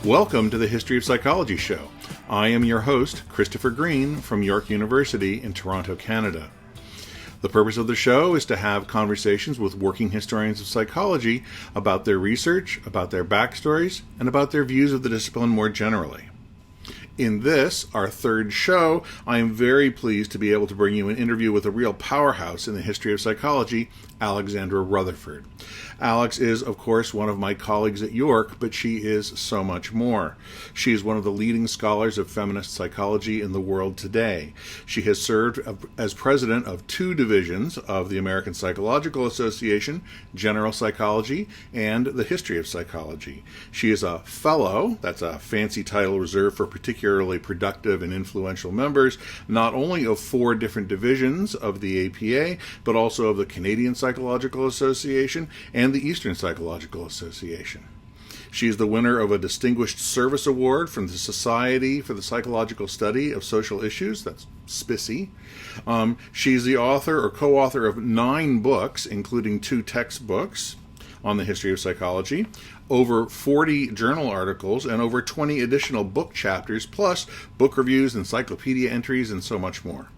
Welcome to the History of Psychology show. I am your host, Christopher Green from York University in Toronto, Canada. The purpose of the show is to have conversations with working historians of psychology about their research, about their backstories, and about their views of the discipline more generally. In this, our third show, I am very pleased to be able to bring you an interview with a real powerhouse in the history of psychology, Alexandra Rutherford. Alex is, of course, one of my colleagues at York, but she is so much more. She is one of the leading scholars of feminist psychology in the world today. She has served as president of two divisions of the American Psychological Association, General Psychology, and the History of Psychology. She is a fellow, that's a fancy title reserved for particularly productive and influential members, not only of four different divisions of the APA, but also of the Canadian Psychological Association and the Eastern Psychological Association. She is the winner of a Distinguished Service Award from the Society for the Psychological Study of Social Issues, that's SPICY. She's the author or co-author of 9 books, including 2 textbooks on the history of psychology, over 40 journal articles, and over 20 additional book chapters, plus book reviews, encyclopedia entries, and so much more.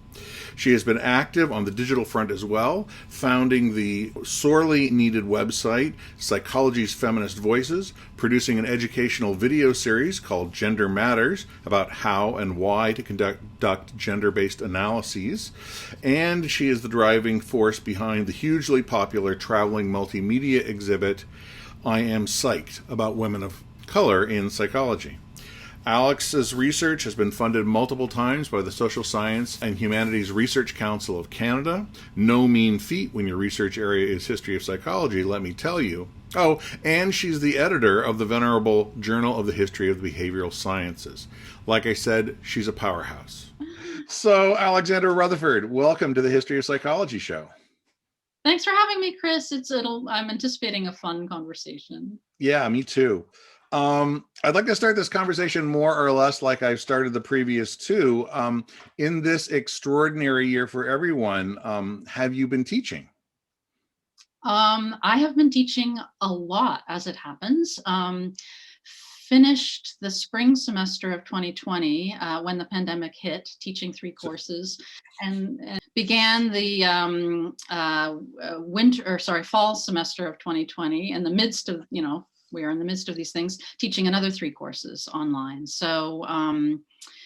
She has been active on the digital front as well, founding the sorely needed website, Psychology's Feminist Voices, producing an educational video series called Gender Matters about how and why to conduct gender-based analyses, and she is the driving force behind the hugely popular traveling multimedia exhibit, I Am Psyched, about women of color in psychology. Alex's research has been funded multiple times by the Social Science and Humanities Research Council of Canada. No mean feat when your research area is history of psychology, let me tell you. Oh, and she's the editor of the venerable Journal of the History of the Behavioral Sciences. Like I said, she's a powerhouse. So, Alexandra Rutherford, welcome to the History of Psychology show. Thanks for having me, Chris. I'm anticipating a fun conversation. Yeah, me too. I'd like to start this conversation more or less like I've started the previous two. In this extraordinary year for everyone, have you been teaching? I have been teaching a lot, as it happens. Finished the spring semester of 2020 when the pandemic hit, teaching 3 courses, and began the fall semester of 2020 in the midst of, we are in the midst of these things, teaching another 3 courses online. So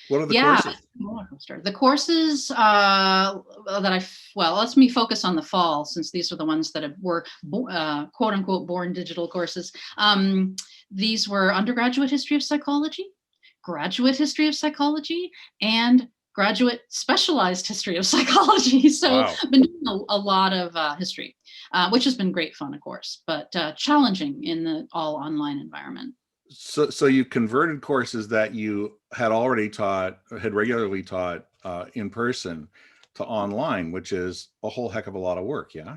what are the courses? The courses let me focus on the fall, since these are the ones that were quote unquote born digital courses. These were undergraduate history of psychology, graduate history of psychology, and graduate specialized history of psychology. So wow. I've been doing a lot of history, which has been great fun, of course, but challenging in the all online environment. So you converted courses that you had already taught, had regularly taught in person to online, which is a whole heck of a lot of work, yeah?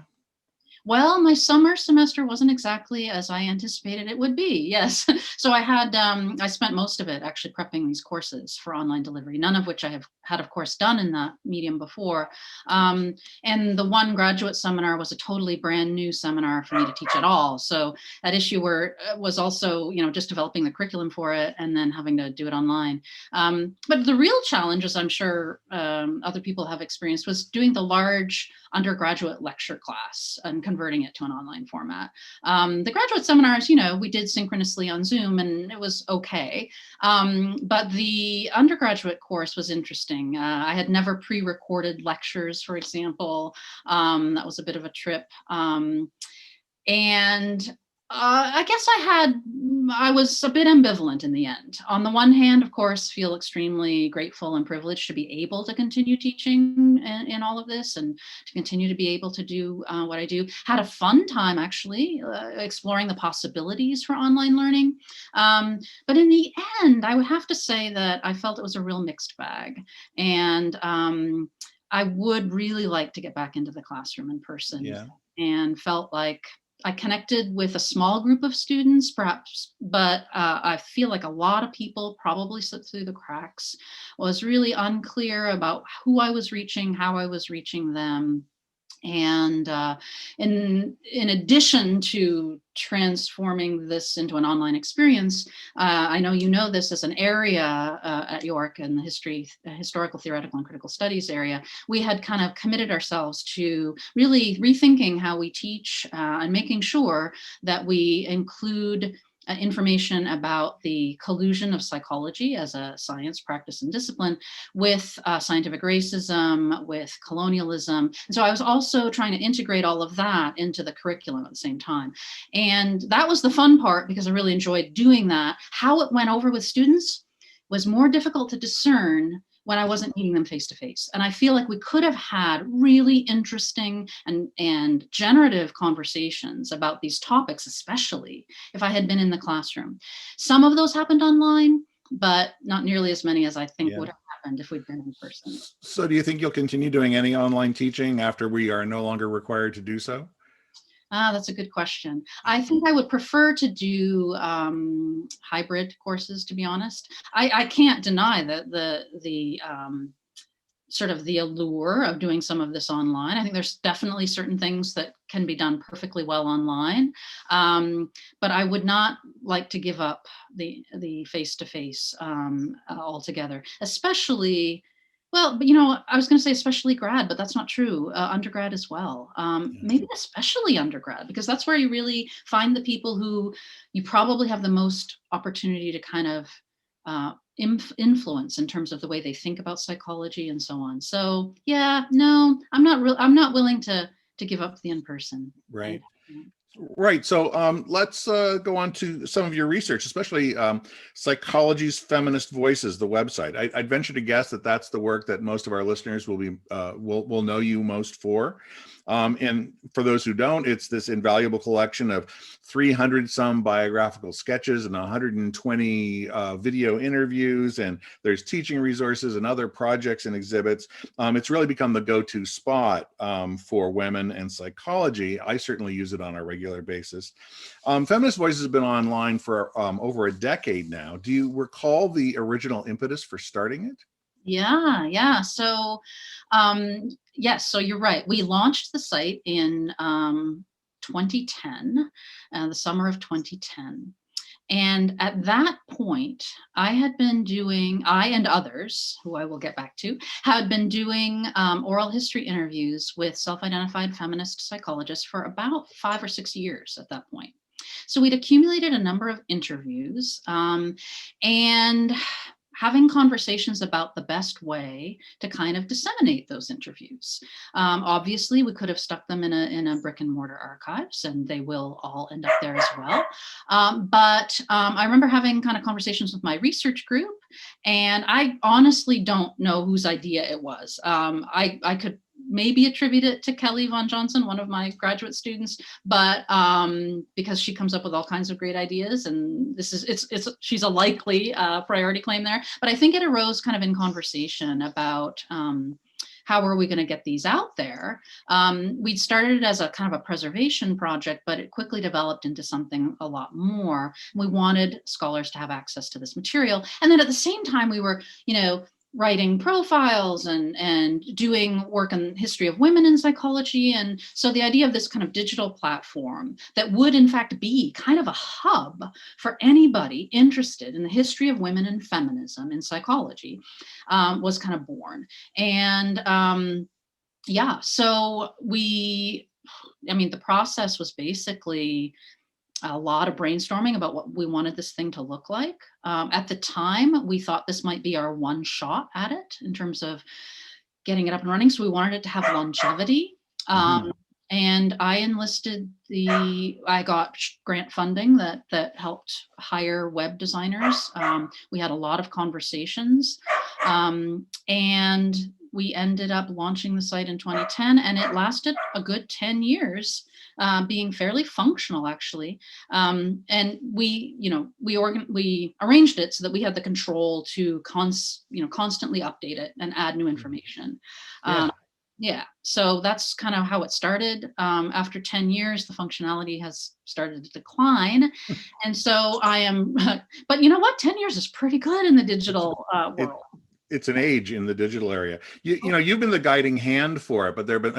Well, my summer semester wasn't exactly as I anticipated it would be, yes. So I spent most of it actually prepping these courses for online delivery, none of which I have had, of course, done in that medium before. And the one graduate seminar was a totally brand new seminar for me to teach at all. So that issue was also, just developing the curriculum for it and then having to do it online. But the real challenge, as I'm sure other people have experienced, was doing the large undergraduate lecture class and converting it to an online format. The graduate seminars, we did synchronously on Zoom and it was okay. But the undergraduate course was interesting. I had never pre-recorded lectures, for example. That was a bit of a trip. And I guess I was a bit ambivalent in the end. On the one hand, of course, feel extremely grateful and privileged to be able to continue teaching in all of this and to continue to be able to do what I do. Had a fun time, actually, exploring the possibilities for online learning. But in the end, I would have to say that I felt it was a real mixed bag. And I would really like to get back into the classroom in person, and felt like I connected with a small group of students, perhaps, but I feel like a lot of people probably slipped through the cracks, was really unclear about who I was reaching, how I was reaching them. And in addition to transforming this into an online experience, I know you know this as an area at York in the historical, theoretical, and critical studies area, we had kind of committed ourselves to really rethinking how we teach and making sure that we include information about the collusion of psychology as a science, practice, and discipline with scientific racism, with colonialism. And so I was also trying to integrate all of that into the curriculum at the same time. And that was the fun part because I really enjoyed doing that. How it went over with students was more difficult to discern when I wasn't meeting them face to face. And I feel like we could have had really interesting and generative conversations about these topics, especially if I had been in the classroom. Some of those happened online, but not nearly as many as I think would have happened if we'd been in person. So do you think you'll continue doing any online teaching after we are no longer required to do so? That's a good question. I think I would prefer to do hybrid courses, to be honest. I can't deny that the sort of the allure of doing some of this online. I think there's definitely certain things that can be done perfectly well online, but I would not like to give up the face-to-face altogether, especially. Well, but I was going to say especially grad, but that's not true. Undergrad as well. Maybe especially undergrad, because that's where you really find the people who you probably have the most opportunity to kind of influence in terms of the way they think about psychology and so on. So yeah, no, I'm not willing to give up the in-person. Right. Right. So let's go on to some of your research, especially Psychology's Feminist Voices, the website. I'd venture to guess that that's the work that most of our listeners will know you most for. And for those who don't, it's this invaluable collection of 300 some biographical sketches and 120 video interviews, and there's teaching resources and other projects and exhibits. It's really become the go-to spot for women and psychology. I certainly use it on a regular basis. Feminist Voices has been online for over a decade now. Do you recall the original impetus for starting it? Yeah. So, yes, so you're right. We launched the site in 2010, the summer of 2010. And at that point, I and others, who I will get back to, had been doing oral history interviews with self-identified feminist psychologists for about 5 or 6 years at that point. So we'd accumulated a number of interviews and having conversations about the best way to kind of disseminate those interviews. Obviously, we could have stuck them in a brick and mortar archives, and they will all end up there as well. But I remember having kind of conversations with my research group, and I honestly don't know whose idea it was. I could maybe attribute it to Kelly Von Johnson, one of my graduate students, but because she comes up with all kinds of great ideas, and she's a likely priority claim there. But I think it arose kind of in conversation about how are we going to get these out there? We'd started as a kind of a preservation project, but it quickly developed into something a lot more. We wanted scholars to have access to this material. And then at the same time, we were, writing profiles and doing work on history of women in psychology. And so the idea of this kind of digital platform that would in fact be kind of a hub for anybody interested in the history of women and feminism in psychology was kind of born. And so the process was basically a lot of brainstorming about what we wanted this thing to look like. At the time, we thought this might be our one shot at it in terms of getting it up and running. So we wanted it to have longevity. And I got grant funding that helped hire web designers. We had a lot of conversations, and we ended up launching the site in 2010, and it lasted a good 10 years. Being fairly functional, actually, and we arranged it so that we had the control to constantly update it and add new information. So that's kind of how it started. After 10 years, the functionality has started to decline, and so I am. But you know what? 10 years is pretty good in the digital world. it's an age in the digital area. You know, you've been the guiding hand for it, but there have been,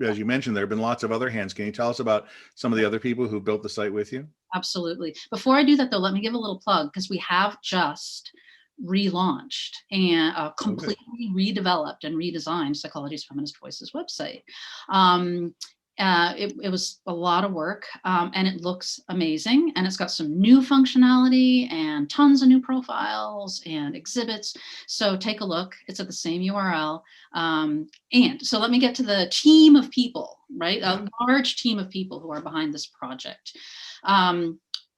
as you mentioned, there have been lots of other hands. Can you tell us about some of the other people who built the site with you? Absolutely. Before I do that, though, let me give a little plug, because we have just relaunched and completely redeveloped and redesigned Psychology's Feminist Voices website. It was a lot of work, and it looks amazing, and it's got some new functionality and tons of new profiles and exhibits. So take a look. It's at the same URL. And so let me get to the team of people, right? A large team of people who are behind this project.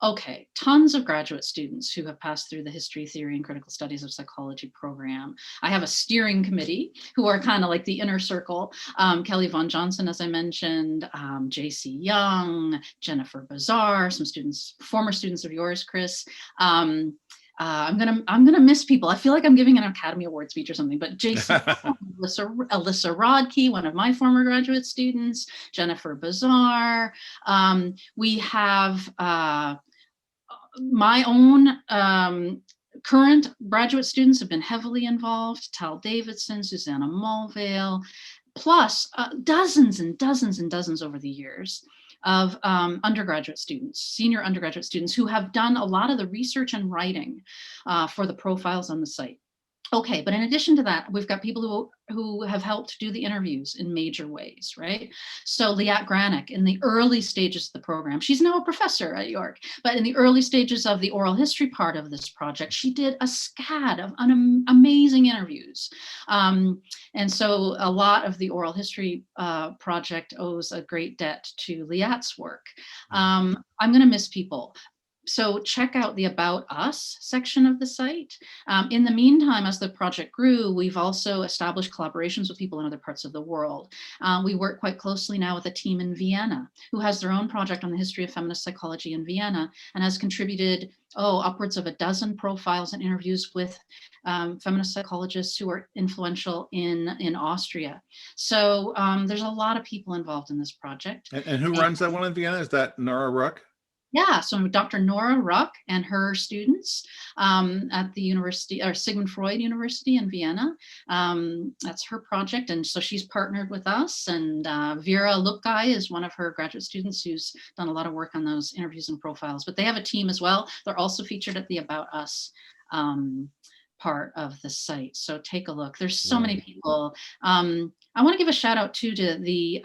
Okay, tons of graduate students who have passed through the History, Theory, and Critical Studies of Psychology program. I have a steering committee who are kind of like the inner circle. Kelly Von Johnson, as I mentioned, J.C. Young, Jennifer Bazar, some students, former students of yours, Chris. I'm gonna miss people. I feel like I'm giving an Academy Award speech or something, but J.C. Alyssa Rodkey, one of my former graduate students, Jennifer Bazar. We have my own current graduate students have been heavily involved. Tal Davidson, Susanna Mulvale, plus dozens and dozens and dozens over the years of undergraduate students, senior undergraduate students who have done a lot of the research and writing for the profiles on the site. Okay, but in addition to that, we've got people who have helped do the interviews in major ways, right? So Liat Granick, in the early stages of the program, she's now a professor at York, but in the early stages of the oral history part of this project, she did a scad of amazing interviews. And so a lot of the oral history project owes a great debt to Liat's work. I'm gonna miss people. So check out the About Us section of the site. In the meantime, as the project grew, we've also established collaborations with people in other parts of the world. We work quite closely now with a team in Vienna who has their own project on the history of feminist psychology in Vienna and has contributed upwards of a dozen profiles and interviews with feminist psychologists who are influential in Austria. So there's a lot of people involved in this project. And who runs that one in Vienna? Is that Nora Ruck? Yeah, so Dr. Nora Ruck and her students at the university, or Sigmund Freud University in Vienna. That's her project, and so she's partnered with us. And Vera Lupkai is one of her graduate students who's done a lot of work on those interviews and profiles. But they have a team as well. They're also featured at the About Us part of the site. So take a look. There's so many people. I want to give a shout out too to the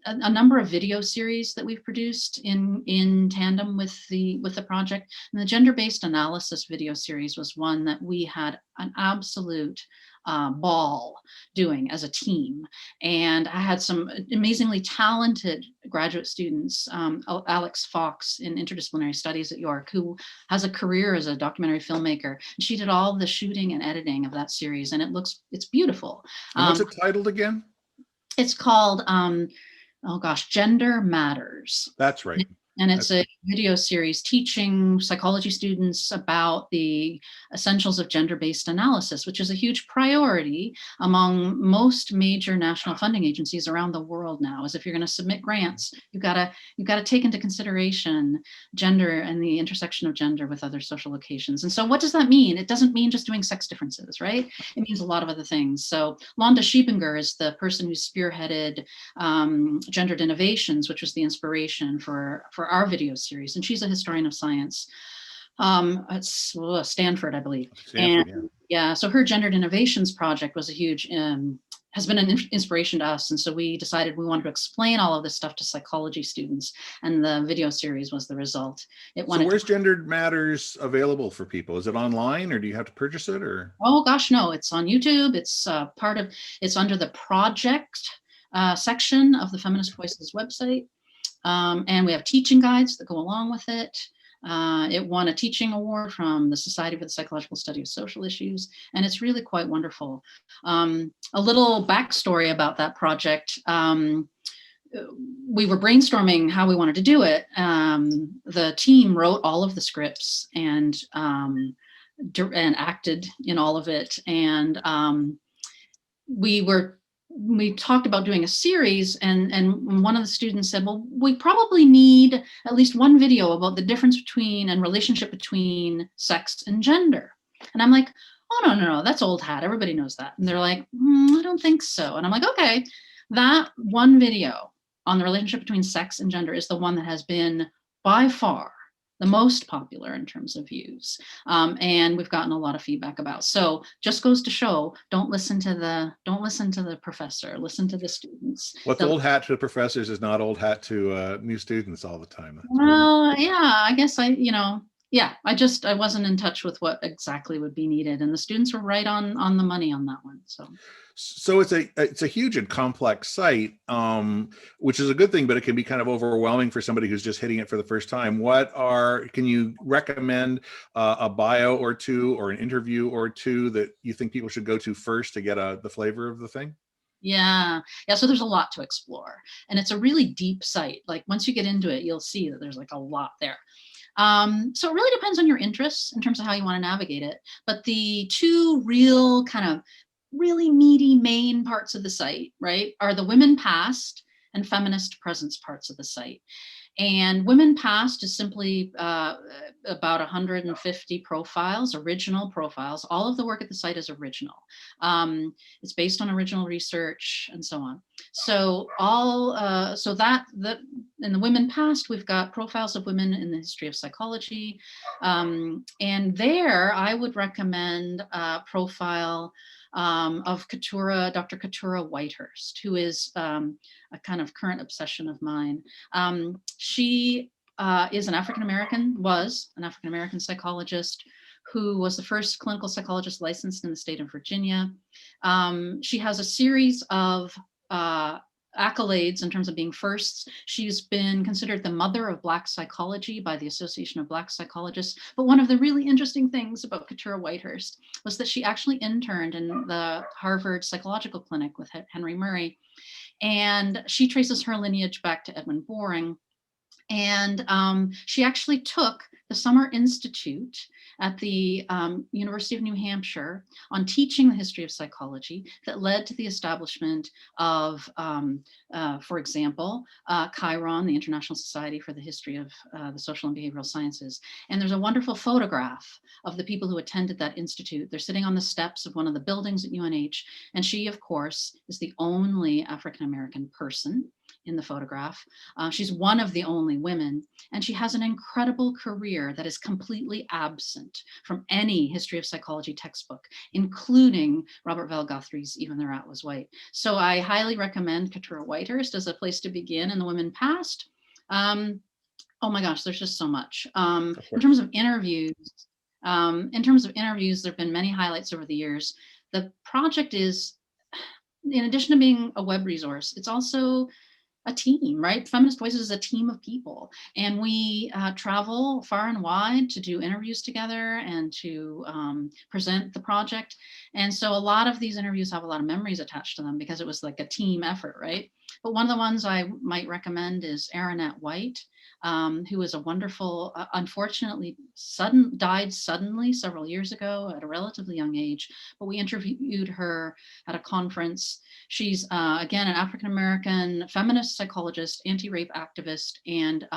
a number of video series that we've produced in tandem with the project. And the gender-based analysis video series was one that we had an absolute ball doing as a team. And I had some amazingly talented graduate students, Alex Fox in interdisciplinary studies at York, who has a career as a documentary filmmaker. She did all the shooting and editing of that series, and it's beautiful. And what's it titled again? It's called Gender Matters. That's right. And it's a video series teaching psychology students about the essentials of gender-based analysis, which is a huge priority among most major national funding agencies around the world now. As if you're going to submit grants, you've got to take into consideration gender and the intersection of gender with other social locations. And so what does that mean? It doesn't mean just doing sex differences, right? It means a lot of other things. So Londa Schiebinger is the person who spearheaded Gendered Innovations, which was the inspiration for our video series, and she's a historian of science at Stanford, I believe. So her Gendered Innovations project was a huge has been an inspiration to us, and so we decided we wanted to explain all of this stuff to psychology students, and the video series was the result. So where's Gendered Matters available for people? Is it online, or do you have to purchase it? Or oh gosh, no, it's on YouTube. It's it's under the project section of the Feminist Voices website. And we have teaching guides that go along with it. It won a teaching award from the Society for the Psychological Study of Social Issues, and it's really quite wonderful. A little backstory about that project. We were brainstorming how we wanted to do it. The team wrote all of the scripts and acted in all of it. And we talked about doing a series, and one of the students said, well, we probably need at least one video about the difference between and relationship between sex and gender. And I'm like, oh, no, that's old hat. Everybody knows that. And they're like, I don't think so. And I'm like, okay, that one video on the relationship between sex and gender is the one that has been by far the most popular in terms of views. And we've gotten a lot of feedback about. So just goes to show, don't listen to the professor, listen to the students. What's old hat to professors is not old hat to new students all the time. Well, yeah, I guess I wasn't in touch with what exactly would be needed, and the students were right on the money on that one. So it's a huge and complex site, which is a good thing, but it can be kind of overwhelming for somebody who's just hitting it for the first time. Can you recommend a bio or two or an interview or two that you think people should go to first to get the flavor of the thing? Yeah. So there's a lot to explore, and it's a really deep site. Like once you get into it, you'll see that there's like a lot there. So it really depends on your interests in terms of how you want to navigate it. But the two real kind of really meaty main parts of the site, right, are the women past and feminist presence parts of the site. And women past is simply about 150 profiles, original profiles. All of the work at the site is original. It's based on original research and so on. So in the women past, we've got profiles of women in the history of psychology. And there I would recommend a profile of Dr. Keturah Whitehurst, who is a kind of current obsession of mine. She was an African-American psychologist who was the first clinical psychologist licensed in the state of Virginia. She has a series of accolades in terms of being firsts. She's been considered the mother of Black psychology by the Association of Black Psychologists. But one of the really interesting things about Keturah Whitehurst was that she actually interned in the Harvard Psychological Clinic with Henry Murray. And she traces her lineage back to Edwin Boring. And she actually took the Summer Institute at the University of New Hampshire on teaching the history of psychology that led to the establishment of, for example, Chiron, the International Society for the History of the Social and Behavioral Sciences. And there's a wonderful photograph of the people who attended that institute. They're sitting on the steps of one of the buildings at UNH. And she, of course, is the only African-American person in the photograph. She's one of the only women, and she has an incredible career that is completely absent from any history of psychology textbook, including Robert Val Guthrie's Even the Rat Was White. So I highly recommend Keturah Whitehurst as a place to begin in the women past. Oh my gosh, there's just so much. In terms of interviews, there have been many highlights over the years. The project is, in addition to being a web resource, it's also a team, right? Feminist Voices is a team of people, and we travel far and wide to do interviews together and to present the project. And so a lot of these interviews have a lot of memories attached to them because it was like a team effort, right? But one of the ones I might recommend is Aranette White, who was a wonderful, unfortunately died suddenly several years ago at a relatively young age, but we interviewed her at a conference. She's, again, an African-American feminist psychologist, anti-rape activist, and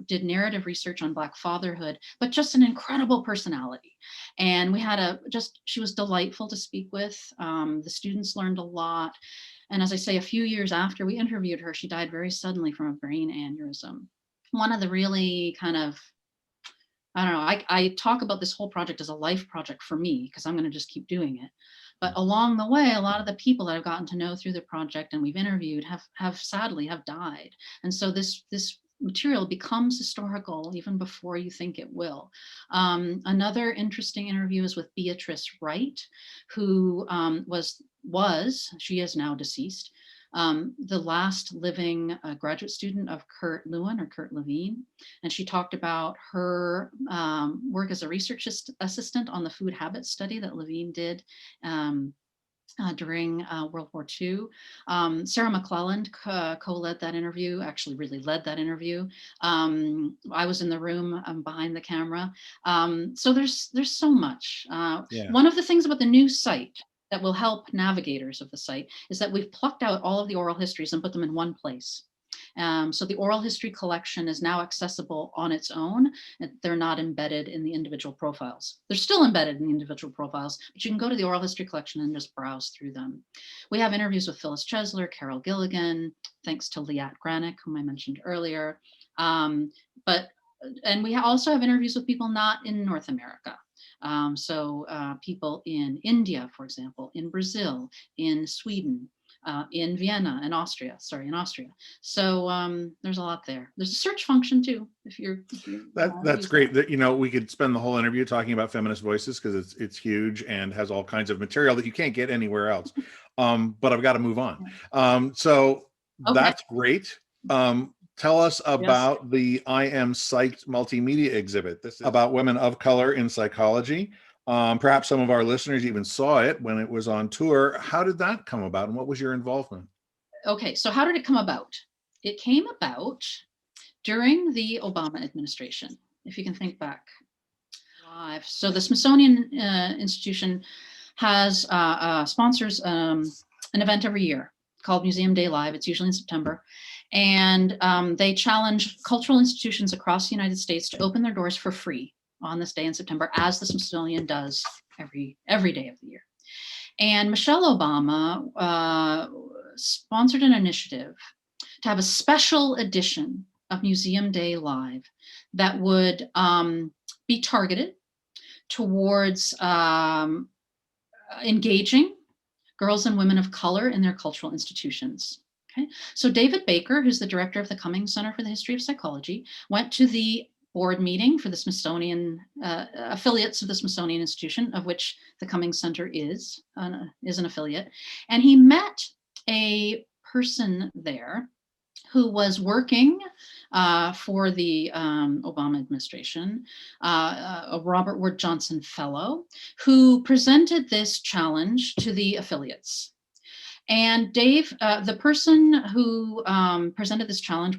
did narrative research on Black fatherhood, but just an incredible personality. And she was delightful to speak with. The students learned a lot. And as I say, a few years after we interviewed her, she died very suddenly from a brain aneurysm. One of the really kind of, I don't know, I talk about this whole project as a life project for me because I'm going to just keep doing it. But along the way, a lot of the people that I've gotten to know through the project and we've interviewed have sadly died. And so this material becomes historical even before you think it will. Another interesting interview is with Beatrice Wright, who she is now deceased, the last living graduate student of Kurt Lewin. And she talked about her work as a research assistant on the food habits study that Levine did during World War II. Sarah McClelland co-led that interview, actually really led that interview. I was in the room behind the camera. So there's so much. One of the things about the new site that will help navigators of the site is that we've plucked out all of the oral histories and put them in one place. So the oral history collection is now accessible on its own. They're not embedded in the individual profiles. They're still embedded in the individual profiles, but you can go to the oral history collection and just browse through them. We have interviews with Phyllis Chesler, Carol Gilligan, thanks to Liat Granick, whom I mentioned earlier. And we also have interviews with people not in North America. People in India, for example, in Brazil, in Sweden, in Vienna, in Austria. So there's a lot there. There's a search function too. That's great. That, we could spend the whole interview talking about Feminist Voices because it's huge and has all kinds of material that you can't get anywhere else. But I've got to move on. So okay. That's great. Tell us about the I Am Psyched multimedia exhibit. This is about women of color in psychology. Perhaps some of our listeners even saw it when it was on tour. How did that come about and what was your involvement? Okay, so how did it come about? It came about during the Obama administration, if you can think back. So the Smithsonian Institution has sponsors an event every year called Museum Day Live. It's usually in September. And they challenge cultural institutions across the United States to open their doors for free on this day in September, as the Smithsonian does every day of the year. And Michelle Obama sponsored an initiative to have a special edition of Museum Day Live that would be targeted towards engaging girls and women of color in their cultural institutions. Okay, so David Baker, who's the director of the Cummings Center for the History of Psychology, went to the board meeting for the Smithsonian affiliates of the Smithsonian Institution, of which the Cummings Center is an affiliate, and he met a person there who was working for the Obama administration, a Robert Wood Johnson Fellow, who presented this challenge to the affiliates. And Dave, the person who presented this challenge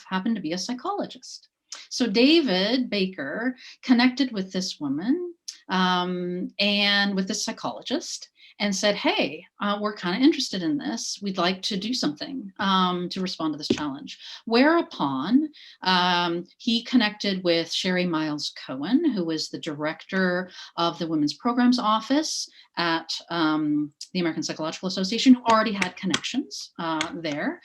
happened to be a psychologist. So David Baker connected with this woman and with this psychologist and said, hey, we're kind of interested in this. We'd like to do something to respond to this challenge. Whereupon he connected with Sherry Miles Cohen, who was the director of the Women's Programs Office at the American Psychological Association, who already had connections there.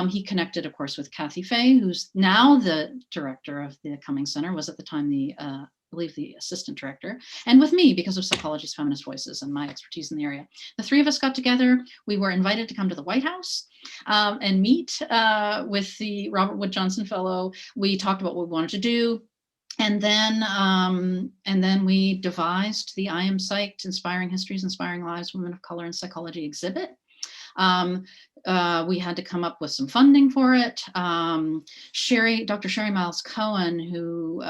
He connected, of course, with Kathy Fay, who's now the director of the Cummings Center, was at the time I believe the assistant director, and with me because of Psychology's Feminist Voices and my expertise in the area. The three of us got together. We were invited to come to the White House and meet with the Robert Wood Johnson Fellow. We talked about what we wanted to do. And then we devised the I Am Psyched, Inspiring Histories, Inspiring Lives, Women of Color in Psychology exhibit. We had to come up with some funding for it. Dr. Sherry Miles Cohen, who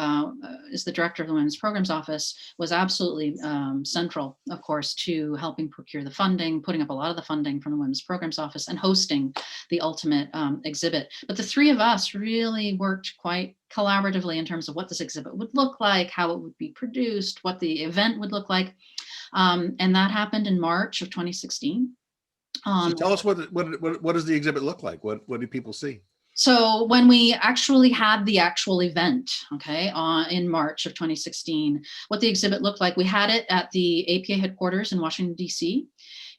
is the director of the Women's Programs Office, was absolutely central, of course, to helping procure the funding, putting up a lot of the funding from the Women's Programs Office, and hosting the ultimate exhibit. But the three of us really worked quite collaboratively in terms of what this exhibit would look like, how it would be produced, what the event would look like. And that happened in March of 2016. So tell us what does the exhibit look like? What do people see? So when we actually had the actual event, in March of 2016, what the exhibit looked like, we had it at the APA headquarters in Washington, D.C.,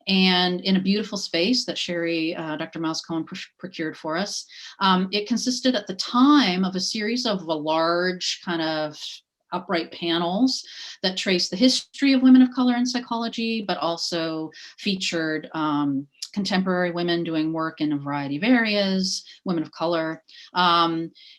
and in a beautiful space that Sherry, Dr. Miles Cohen procured for us. It consisted at the time of a series of large kind of upright panels that trace the history of women of color in psychology, but also featured contemporary women doing work in a variety of areas, women of color.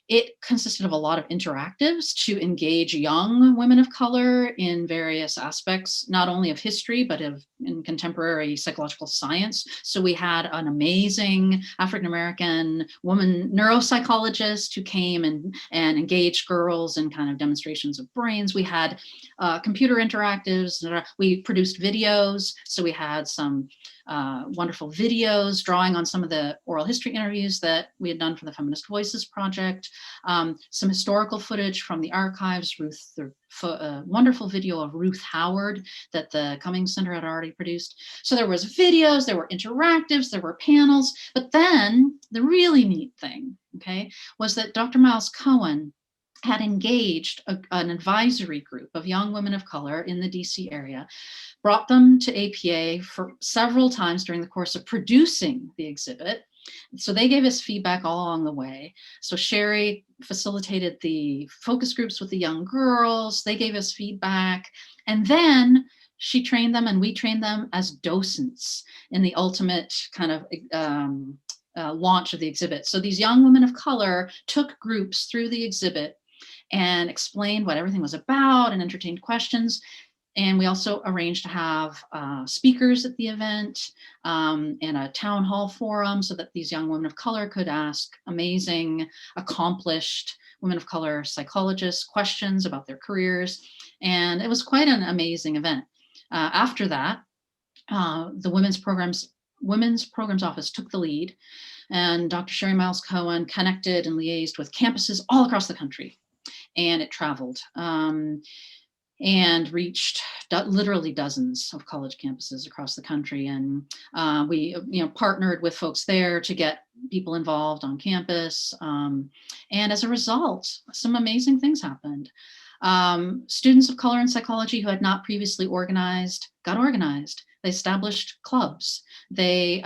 It consisted of a lot of interactives to engage young women of color in various aspects, not only of history, but in contemporary psychological science. So we had an amazing African-American woman neuropsychologist who came and engaged girls in kind of demonstrations of brains. We had computer interactives. We produced videos. So we had some wonderful videos drawing on some of the oral history interviews that we had done for the Feminist Voices project, some historical footage from the archives, Ruth the wonderful video of Ruth Howard that the Cummings Center had already produced. So there was videos, there were interactives, there were panels, but then the really neat thing, okay, was that Dr. Miles Cohen had engaged an advisory group of young women of color in the DC area, brought them to APA for several times during the course of producing the exhibit. So they gave us feedback all along the way. So Sherry facilitated the focus groups with the young girls. They gave us feedback. And then she trained them and we trained them as docents in the ultimate kind of launch of the exhibit. So these young women of color took groups through the exhibit and explained what everything was about and entertained questions. And we also arranged to have speakers at the event and a town hall forum so that these young women of color could ask amazing, accomplished women of color psychologists questions about their careers. And it was quite an amazing event. After that, the Women's Programs Office took the lead, and Dr. Sherry Miles Cohen connected and liaised with campuses all across the country. And it traveled and reached literally dozens of college campuses across the country. And we partnered with folks there to get people involved on campus. And as a result, some amazing things happened. Students of color in psychology who had not previously organized got organized. They established clubs. They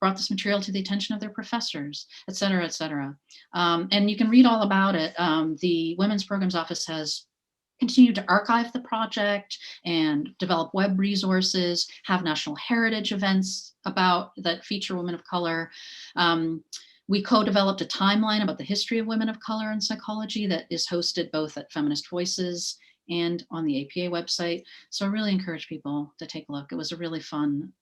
brought this material to the attention of their professors, et cetera, et cetera. And you can read all about it. The Women's Programs Office has continued to archive the project and develop web resources, have national heritage events that feature women of color. We co-developed a timeline about the history of women of color in psychology that is hosted both at Feminist Voices and on the APA website. So I really encourage people to take a look. It was a really fun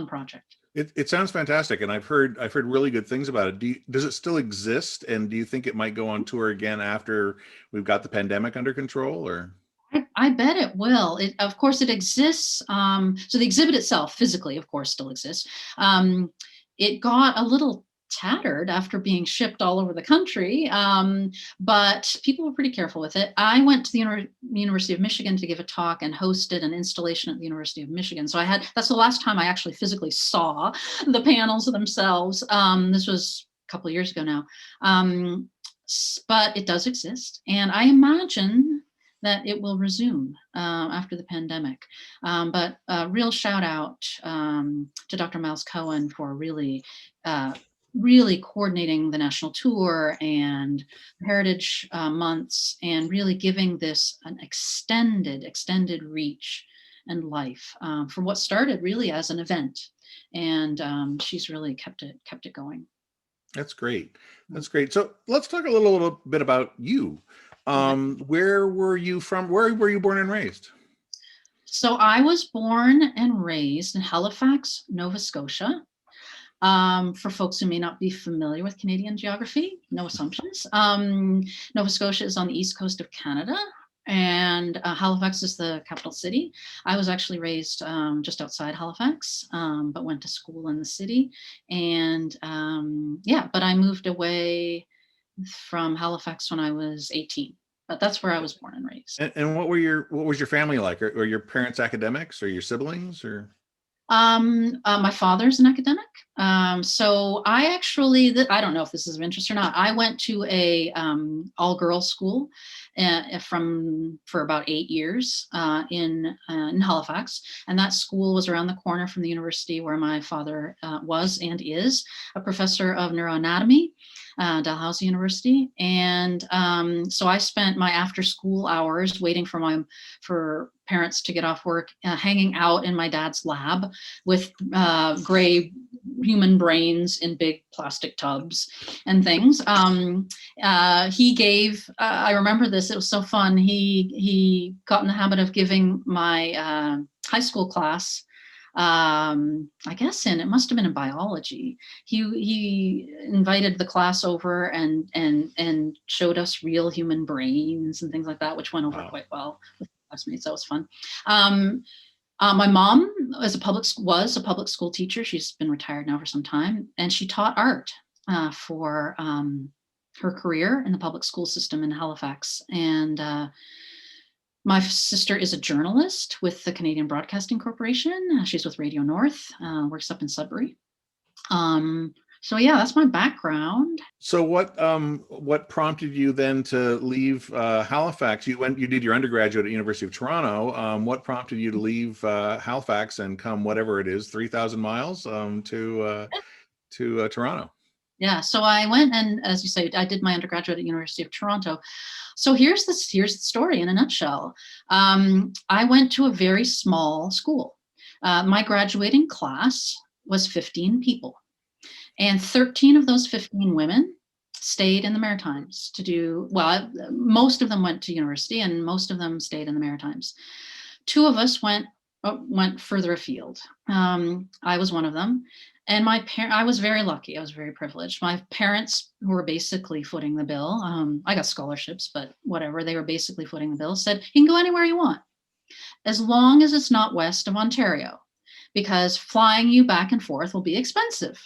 project. It sounds fantastic, and I've heard really good things about it. Does it still exist, and do you think it might go on tour again after we've got the pandemic under control? Or I bet it will. Of course, it exists. So the exhibit itself, physically, of course, still exists. It got a little tattered after being shipped all over the country, but people were pretty careful with it. I went to the University of Michigan to give a talk and hosted an installation at the University of Michigan. So that's the last time I actually physically saw the panels themselves. This was a couple of years ago now, but it does exist. And I imagine that it will resume after the pandemic. But a real shout out to Dr. Miles Cohen for really coordinating the national tour and Heritage Months and really giving this an extended reach and life for what started really as an event. And she's really kept it going. That's great. That's great. So let's talk a little bit about you. Where were you from? Where were you born and raised? So I was born and raised in Halifax, Nova Scotia. For folks who may not be familiar with Canadian geography, no assumptions. Nova Scotia is on the east coast of Canada, and Halifax is the capital city. I was actually raised just outside Halifax, but went to school in the city. And but I moved away from Halifax when I was 18. But that's where I was born and raised. And what was your family like? Or your parents academics, or your siblings, or? My father's an academic. So I actually, I don't know if this is of interest or not. I went to a all-girls school for about 8 years in Halifax, and that school was around the corner from the university where my father was and is a professor of neuroanatomy. Dalhousie University, and so I spent my after-school hours waiting for parents to get off work, hanging out in my dad's lab with gray human brains in big plastic tubs and things. He gave, I remember this, it was so fun. He got in the habit of giving my high school class, I guess it must have been in biology. He invited the class over and showed us real human brains and things like that, which went over quite well with classmates. That was fun. My mom was a public school teacher. She's been retired now for some time, and she taught art for her career in the public school system in Halifax. And My sister is a journalist with the Canadian Broadcasting Corporation. She's with Radio North, works up in Sudbury. So yeah, that's my background. So what prompted you then to leave Halifax? You did your undergraduate at University of Toronto. What prompted you to leave Halifax and come whatever it is, 3,000 miles to Toronto? Yeah, so I went, and as you say, I did my undergraduate at University of Toronto. So here's the story in a nutshell. I went to a very small school. My graduating class was 15 people, and 13 of those 15 women stayed in the Maritimes to do, well, most of them went to university and most of them stayed in the Maritimes. Two of us went further afield. I was one of them. And I was very lucky. I was very privileged. My parents, who were basically footing the bill, I got scholarships, but whatever, they were basically footing the bill, said, you can go anywhere you want, as long as it's not west of Ontario, because flying you back and forth will be expensive.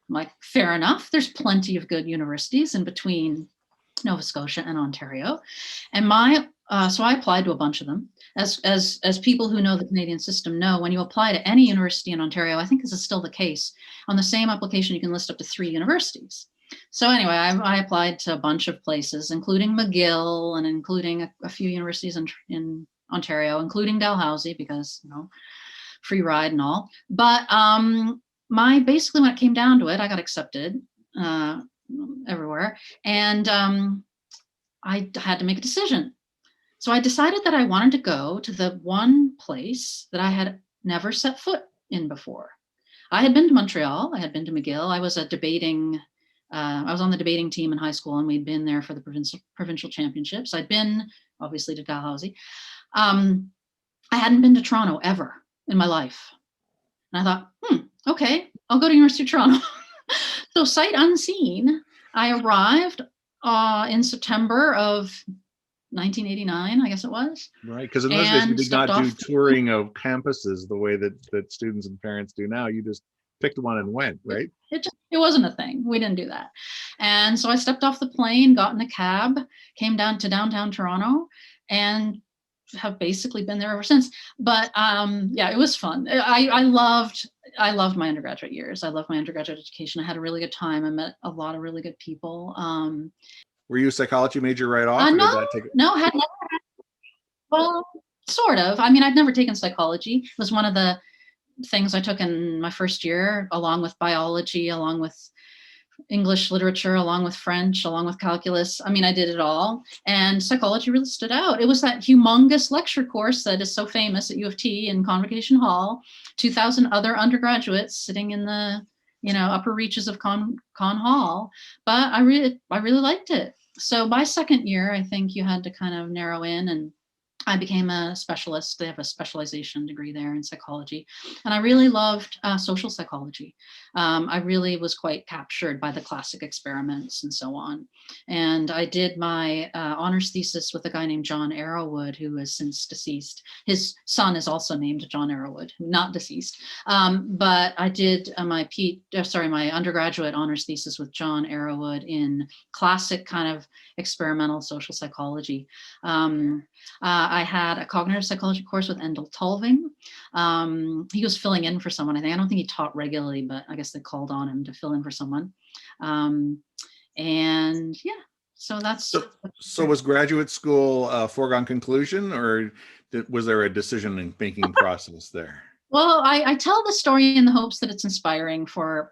I'm like, fair enough. There's plenty of good universities in between Nova Scotia and Ontario. And so I applied to a bunch of them. As people who know the Canadian system know, when you apply to any university in Ontario, I think this is still the case, on the same application, you can list up to 3 universities. So anyway, I applied to a bunch of places, including McGill and including a few universities in Ontario, including Dalhousie, because, free ride and all. But basically when it came down to it, I got accepted everywhere. And I had to make a decision. So I decided that I wanted to go to the one place that I had never set foot in before. I had been to Montreal, I had been to McGill. I was on the debating team in high school, and we'd been there for the provincial championships. I'd been obviously to Dalhousie. I hadn't been to Toronto ever in my life. And I thought, okay, I'll go to University of Toronto. So sight unseen, I arrived in September of 1989, I guess it was. Right, because in those days you did not do touring of campuses the way that students and parents do now. You just picked one and went, right? It wasn't a thing. We didn't do that. And so I stepped off the plane, got in a cab, came down to downtown Toronto, and have basically been there ever since. But yeah, it was fun. I loved my undergraduate years. I loved my undergraduate education. I had a really good time. I met a lot of really good people. Were you a psychology major right off? Well, sort of. I mean, I'd never taken psychology. It was one of the things I took in my first year, along with biology, along with English literature, along with French, along with calculus. I mean, I did it all. And psychology really stood out. It was that humongous lecture course that is so famous at U of T in Convocation Hall, 2,000 other undergraduates sitting in the upper reaches of Con Hall. But I really liked it. So by second year, I think you had to kind of narrow in, and I became a specialist. They have a specialization degree there in psychology. And I really loved social psychology. I really was quite captured by the classic experiments and so on. And I did my honors thesis with a guy named John Arrowwood, who is since deceased. His son is also named John Arrowwood, not deceased. But I did my undergraduate honors thesis with John Arrowwood in classic kind of experimental social psychology. I had a cognitive psychology course with Endel Tulving. He was filling in for someone, I think. I don't think he taught regularly, but I guess they called on him to fill in for someone. And yeah, so that's... So was graduate school a foregone conclusion, or was there a decision-making process there? Well, I tell the story in the hopes that it's inspiring for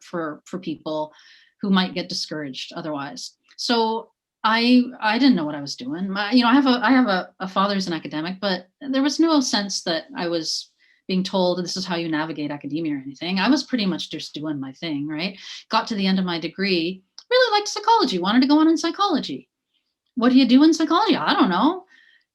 people who might get discouraged otherwise. So I didn't know what I was doing. I have a father who's an academic, but there was no sense that I was being told this is how you navigate academia or anything. I was pretty much just doing my thing, right? Got to the end of my degree, really liked psychology, wanted to go on in psychology. What do you do in psychology? I don't know.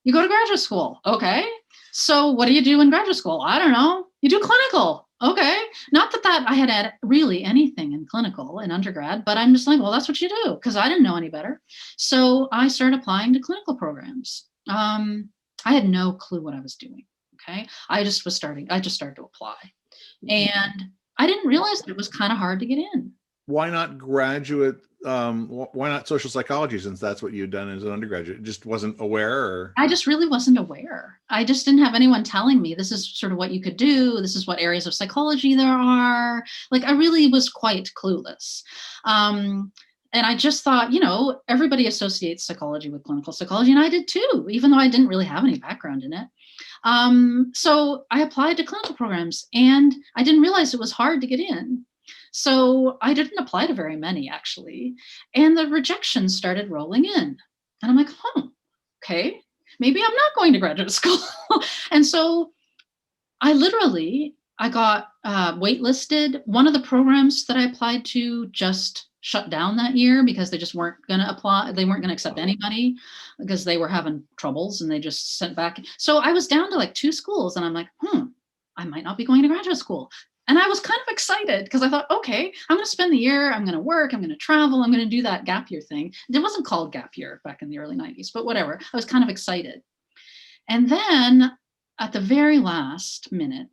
You go to graduate school. Okay. So what do you do in graduate school? I don't know. You do clinical. Okay. Not that I had really anything in clinical in undergrad, but I'm just like, well, that's what you do, because I didn't know any better. So I started applying to clinical programs. I had no clue what I was doing. Okay. I just started to apply, and I didn't realize that it was kind of hard to get in. Why not graduate why not social psychology, since that's what you'd done as an undergraduate? Just wasn't aware, or? I just really wasn't aware. I just didn't have anyone telling me this is sort of what you could do. This is what areas of psychology there are. Like, I really was quite clueless. And I just thought, everybody associates psychology with clinical psychology, and I did too, even though I didn't really have any background in it. So I applied to clinical programs, and I didn't realize it was hard to get in. So I didn't apply to very many, actually. And the rejections started rolling in. And I'm like, okay, maybe I'm not going to graduate school. And so I got waitlisted. One of the programs that I applied to just shut down that year because they just weren't going to apply. They weren't going to accept anybody because they were having troubles, and they just sent back. So I was down to like 2 schools, and I'm like, I might not be going to graduate school. And I was kind of excited because I thought, okay, I'm going to spend the year, I'm going to work, I'm going to travel, I'm going to do that gap year thing. It wasn't called gap year back in the early 90s, but whatever. I was kind of excited. And then at the very last minute,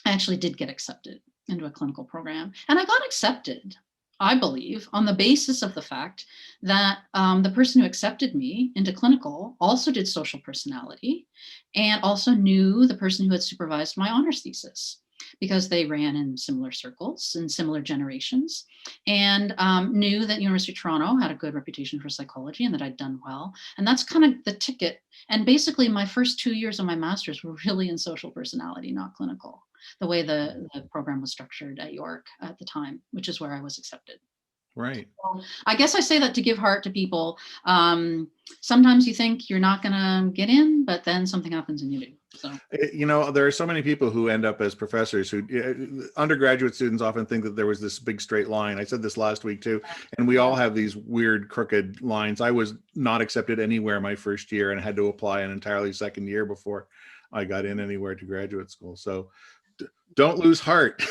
I actually did get accepted into a clinical program. And I got accepted, I believe, on the basis of the fact that the person who accepted me into clinical also did social personality and also knew the person who had supervised my honors thesis, because they ran in similar circles in similar generations, and knew that University of Toronto had a good reputation for psychology and that I'd done well. And that's kind of the ticket. And basically my first 2 years of my master's were really in social personality, not clinical, the way the program was structured at York at the time, which is where I was accepted. Right. So I guess I say that to give heart to people. Sometimes you think you're not going to get in, but then something happens and you do. So, there are so many people who end up as professors who undergraduate students often think that there was this big straight line. I said this last week too, and we all have these weird crooked lines. I was not accepted anywhere my first year and had to apply an entirely second year before I got in anywhere to graduate school. So don't lose heart.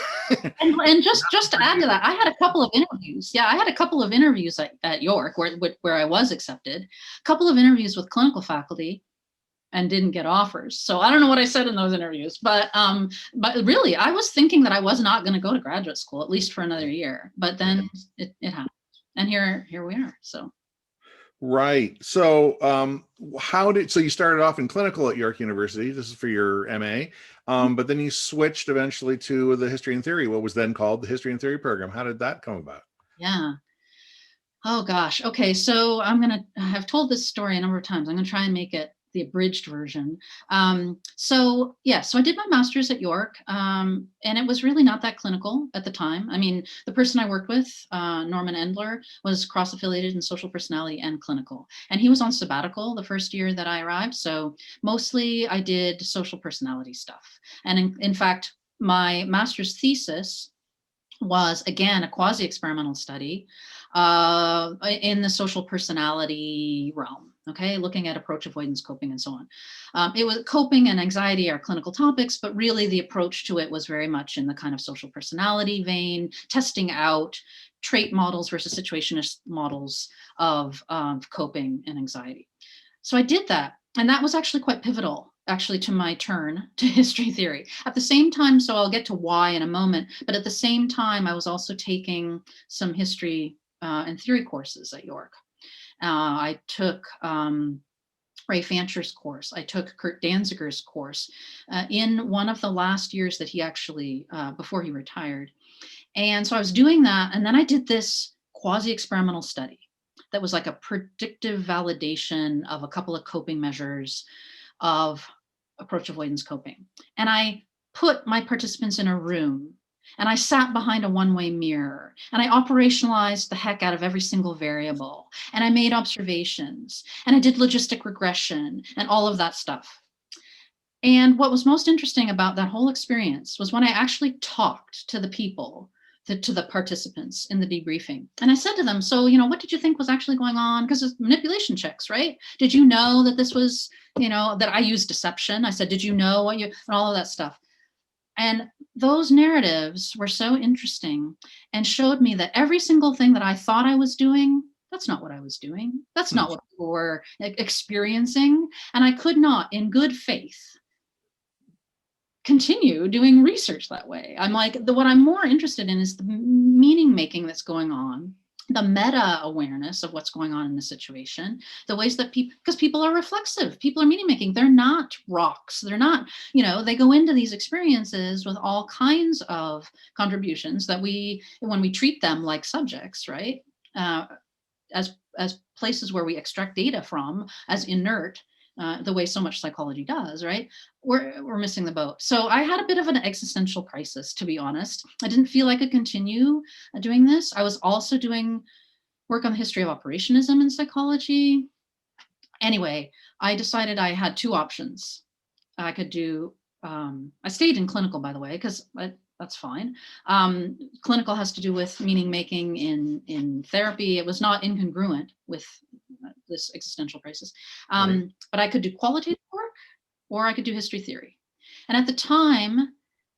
and just to add to that, I had a couple of interviews. Yeah, I had a couple of interviews at York where I was accepted, a couple of interviews with clinical faculty, and didn't get offers. So I don't know what I said in those interviews, but really, I was thinking that I was not going to go to graduate school, at least for another year. But then it happened, and here we are. So. Right. So so you started off in clinical at York University. This is for your MA, but then you switched eventually to the history and theory, what was then called the history and theory program. How did that come about? Yeah. Oh gosh. Okay. So I've told this story a number of times. I'm going to try and make it the abridged version. So I did my master's at York, and it was really not that clinical at the time. I mean, the person I worked with, Norman Endler, was cross-affiliated in social personality and clinical, and he was on sabbatical the first year that I arrived. So mostly I did social personality stuff. And in fact, my master's thesis was, again, a quasi-experimental study in the social personality realm. Okay, looking at approach, avoidance, coping, and so on. It was coping and anxiety are clinical topics, but really the approach to it was very much in the kind of social personality vein, testing out trait models versus situationist models of coping and anxiety. So I did that, and that was actually quite pivotal, actually, to my turn to history theory. At the same time, so I'll get to why in a moment, but at the same time, I was also taking some history and theory courses at York. I took Ray Fancher's course. I took Kurt Danziger's course in one of the last years that he actually, before he retired. And so I was doing that. And then I did this quasi-experimental study that was like a predictive validation of a couple of coping measures of approach, avoidance, coping. And I put my participants in a room, and I sat behind a one-way mirror, and I operationalized the heck out of every single variable, and I made observations, and I did logistic regression and all of that stuff. And what was most interesting about that whole experience was when I actually talked to the people, to the participants in the debriefing. And I said to them, so, what did you think was actually going on? Because it's manipulation checks, right? Did you know that this was, that I used deception? I said, did you know and all of that stuff? And those narratives were so interesting and showed me that every single thing that I thought I was doing, that's not what I was doing. That's not what people were experiencing. And I could not, in good faith, continue doing research that way. I'm like, what I'm more interested in is the meaning making that's going on the meta awareness of what's going on in the situation, the ways that because people are reflexive, people are meaning making, they're not rocks, they're not, they go into these experiences with all kinds of contributions that when we treat them like subjects, right, as places where we extract data from as inert, the way so much psychology does, right? We're missing the boat. So I had a bit of an existential crisis, to be honest. I didn't feel I could continue doing this. I was also doing work on the history of operationism in psychology. Anyway, I decided I had two options. I could do, I stayed in clinical, by the way, because that's fine. Clinical has to do with meaning making in therapy. It was not incongruent with this existential crisis. Right. But I could do qualitative work or I could do history theory. And at the time,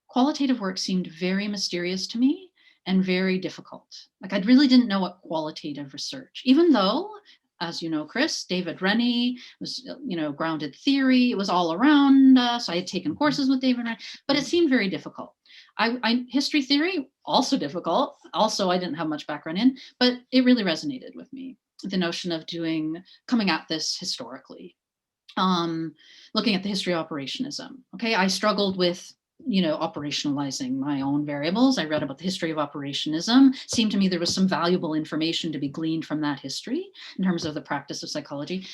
qualitative work seemed very mysterious to me and very difficult. Like I really didn't know what qualitative research, even though, as you know, Chris, David Rennie was, grounded theory. It was all around us. I had taken courses with David Rennie, but it seemed very difficult. History theory, also difficult. Also, I didn't have much background in, but it really resonated with me. The notion of coming at this historically, looking at the history of operationism. Okay, I struggled with operationalizing my own variables. I read about the history of operationism. It seemed to me there was some valuable information to be gleaned from that history in terms of the practice of psychology.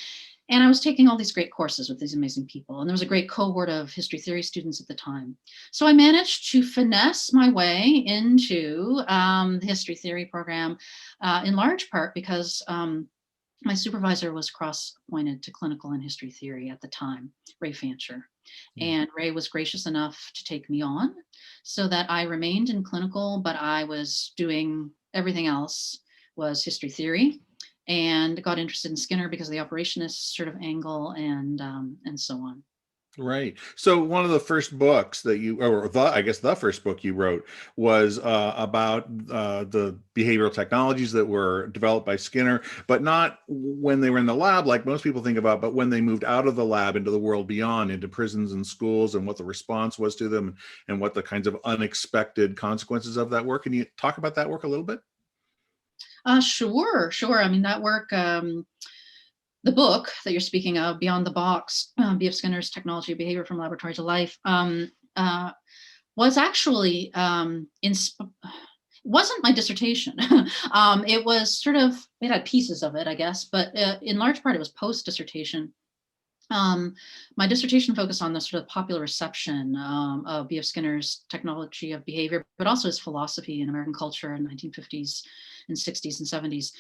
And I was taking all these great courses with these amazing people. And there was a great cohort of history theory students at the time. So I managed to finesse my way into the history theory program, in large part because my supervisor was cross-appointed to clinical and history theory at the time, Ray Fancher. And Ray was gracious enough to take me on so that I remained in clinical, but I was doing everything else was history theory, and got interested in Skinner because of the operationist sort of angle and so on. Right. So one of the first books that I guess the first book you wrote was about the behavioral technologies that were developed by Skinner, but not when they were in the lab, like most people think about, but when they moved out of the lab into the world beyond, into prisons and schools, and what the response was to them, and what the kinds of unexpected consequences of that work. Can you talk about that work a little bit? Sure. I mean, that work, the book that you're speaking of, Beyond the Box, B.F. Skinner's Technology of Behavior from Laboratory to Life, was actually, wasn't my dissertation. It was it had pieces of it, I guess, but in large part it was post-dissertation. My dissertation focused on the sort of popular reception of B.F. Skinner's Technology of Behavior, but also his philosophy in American culture in the 1950s and 60s and 70s.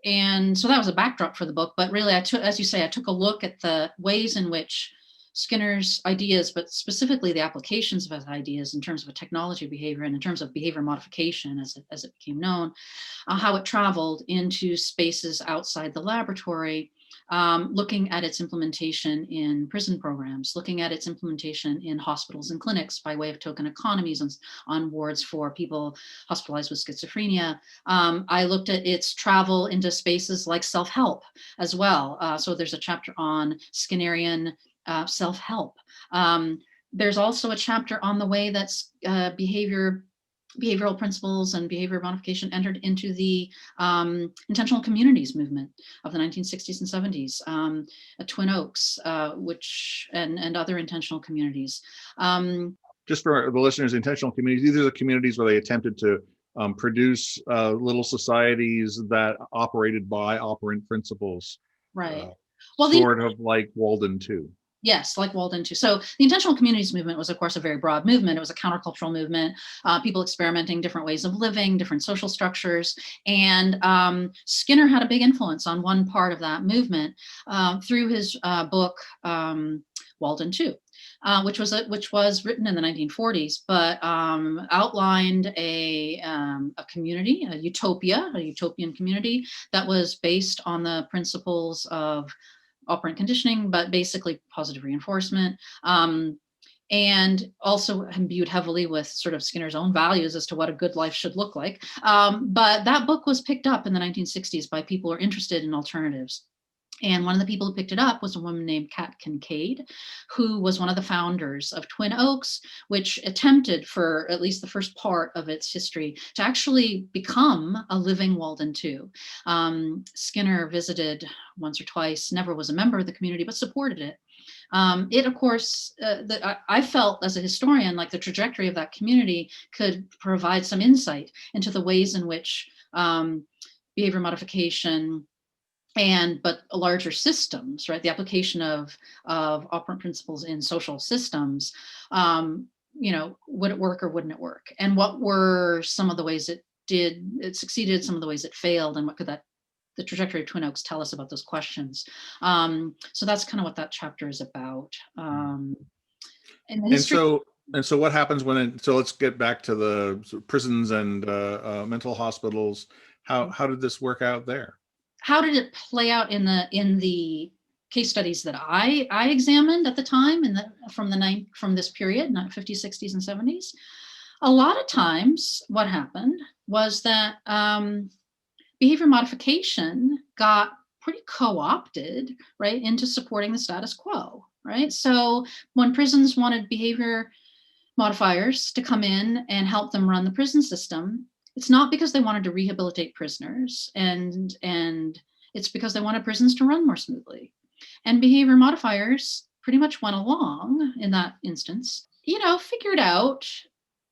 And so that was a backdrop for the book. But really, as you say, I took a look at the ways in which Skinner's ideas, but specifically the applications of his ideas in terms of a technology of behavior and in terms of behavior modification, as it became known, how it traveled into spaces outside the laboratory, looking at its implementation in prison programs, looking at its implementation in hospitals and clinics by way of token economies on wards for people hospitalized with schizophrenia. I looked at its travel into spaces like self-help as well. So there's a chapter on Skinnerian self-help. There's also a chapter on the way that behavioral principles and behavior modification entered into the intentional communities movement of the 1960s and 70s, at Twin Oaks, and other intentional communities. Just for the listeners, intentional communities, these are the communities where they attempted to produce little societies that operated by operant principles. Right. Sort of like Walden 2. Yes, like Walden too. So the intentional communities movement was, of course, a very broad movement. It was a countercultural movement, people experimenting different ways of living, different social structures. And Skinner had a big influence on one part of that movement through his book, Walden 2. Which was written in the 1940s, but outlined a community, a utopian community that was based on the principles of operant conditioning, but basically positive reinforcement, and also imbued heavily with sort of Skinner's own values as to what a good life should look like. But that book was picked up in the 1960s by people who are interested in alternatives. And one of the people who picked it up was a woman named Kat Kincaid, who was one of the founders of Twin Oaks, which attempted for at least the first part of its history to actually become a living Walden 2. Skinner visited once or twice, never was a member of the community, but supported it. It, of course, I felt as a historian like the trajectory of that community could provide some insight into the ways in which behavior modification but larger systems, right? The application of operant principles in social systems, would it work or wouldn't it work? And what were some of the ways it succeeded, some of the ways it failed, and what could the trajectory of Twin Oaks tell us about those questions? So that's kind of what that chapter is about. And so what happens so let's get back to the prisons and mental hospitals. How did this work out there? How did it play out in the case studies that I examined at the time from this period, not 50s, 60s, and 70s? A lot of times what happened was that behavior modification got pretty co-opted, right, into supporting the status quo, right? So when prisons wanted behavior modifiers to come in and help them run the prison system, it's not because they wanted to rehabilitate prisoners, and it's because they wanted prisons to run more smoothly. And behavior modifiers pretty much went along in that instance, figured out